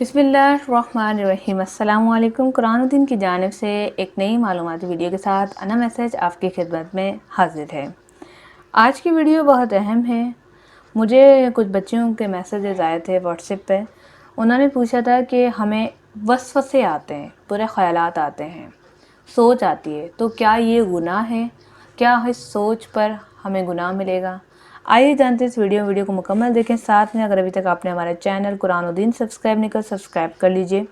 बिस्मिल्लाहिर्रहमानिर्रहीम। अस्सलामुअलैकुम। कुरानुद्दीन की जानिब से एक नई मालूमाती वीडियो के साथ अना मैसेज आपकी खिदमत में हाजिर है। आज की वीडियो बहुत अहम है। मुझे कुछ बच्चियों के मैसेजेस आए थे व्हाट्सएप पे। उन्होंने पूछा था कि हमें वसवसे आते हैं, बुरे ख़यालात आते हैं, सोच आती है, तो क्या ये गुनाह है? क्या इस सोच पर हमें गुनाह मिलेगा? आइए जानते हैं इस वीडियो को मुकम्मल देखें। साथ में अगर अभी तक आपने हमारे चैनल कुरानुद्दीन सब्सक्राइब नहीं कर सब्सक्राइब कर लीजिए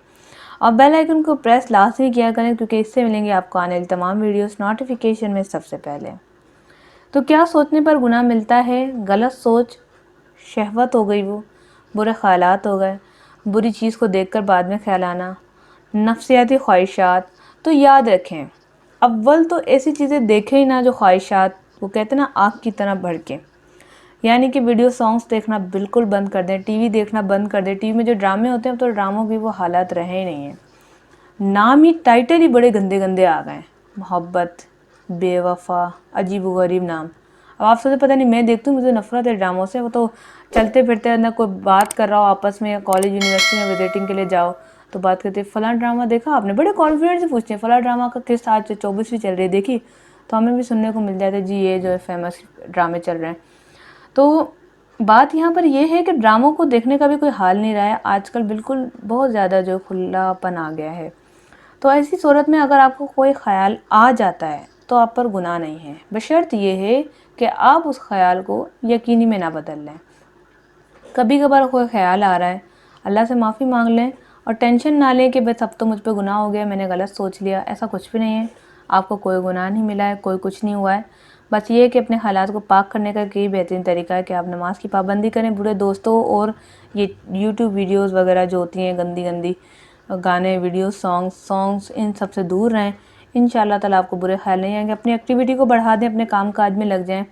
और बेल आइकन को प्रेस लाजमी किया करें, क्योंकि इससे मिलेंगे आपको आने वाली तमाम वीडियोस नोटिफिकेशन में सबसे पहले। तो क्या सोचने पर गुनाह मिलता है? गलत सोच, शहवत हो गई, वो बुरे ख्यालात हो गए, बुरी चीज़ को देखकर बाद में ख्याल आना, नफ्सियाती ख्वाहिशात। तो याद रखें, अव्वल तो ऐसी चीज़ें देखें ही ना जो ख्वाहिशात, वो कहते हैं ना, आग की तरह भड़के। यानी कि वीडियो सॉन्ग्स देखना बिल्कुल बंद कर दें, टीवी देखना बंद कर दें। टीवी में जो ड्रामे होते हैं, तो ड्रामों की वो हालात रहे ही नहीं हैं। नाम ही, टाइटल ही बड़े गंदे गंदे आ गए। मोहब्बत, बेवफा, अजीब-ओ-गरीब नाम। अब आप सोचते पता नहीं, मैं देखती हूँ, मुझे नफरत है ड्रामों से। वो तो चलते फिरते ना, कोई बात कर रहा हो आपस में, या कॉलेज यूनिवर्सिटी में विजिटिंग के लिए जाओ तो बात करते, फलां ड्रामा देखा आपने? बड़े कॉन्फिडेंस से पूछते हैं, फलां ड्रामा का किस आज 24वीं चल रही है, देखी? तो हमें भी सुनने को मिल जाता है, जी ये जो है फेमस ड्रामे चल रहे हैं। तो बात यहाँ पर यह है कि ड्रामों को देखने का भी कोई हाल नहीं रहा है आजकल। बिल्कुल बहुत ज़्यादा जो खुलापन आ गया है। तो ऐसी सूरत में अगर आपको कोई ख़याल आ जाता है तो आप पर गुनाह नहीं है, बशर्त ये है कि आप उस ख़याल को यकीनी में ना बदल लें। कभी कभार कोई ख़याल आ रहा है, अल्लाह से माफ़ी मांग लें और टेंशन ना लें कि बस अब तो मुझ पर गुनाह हो गया, मैंने गलत सोच लिया। ऐसा कुछ भी नहीं है। आपको कोई गुनाह नहीं मिला है, कोई कुछ नहीं हुआ है। बस ये है कि अपने हालात को पाक करने का यही बेहतरीन तरीका है कि आप नमाज की पाबंदी करें, बुरे दोस्तों और ये यूट्यूब वीडियोज़ वगैरह जो होती हैं गंदी गंदी, गाने, वीडियो, सॉन्ग्स, इन सब से दूर रहें। इंशाअल्लाह ताला आपको बुरे ख्याल नहीं आएंगे। अपनी एक्टिविटी को बढ़ा दें, अपने काम काज में लग जाएं।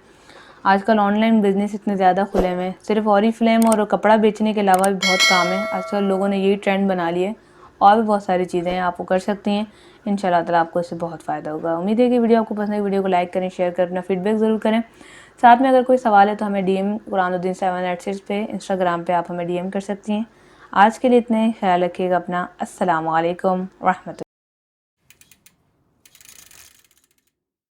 आजकल ऑनलाइन बिजनेस इतने ज़्यादा खुले हुए हैं, सिर्फ ऑरिफ्लेम और कपड़ा बेचने के अलावा भी बहुत काम है। आजकल लोगों ने यही ट्रेंड बना लिए। और भी बहुत सारी चीज़ें हैं, आप वो कर सकती हैं। इंशाल्लाह ताला आपको इससे बहुत फ़ायदा होगा। उम्मीद है कि वीडियो आपको पसंद है। वीडियो को लाइक करें, शेयर करें, अपना फीडबैक ज़रूर करें। साथ में अगर कोई सवाल है तो हमें DM कुरानुद्दीन 786 पे इंस्टाग्राम पे आप हमें DM कर सकती हैं। आज के लिए इतने, ख्याल रखिएगा अपना। अस्सलामु अलैकुम रहमतुल्लाह।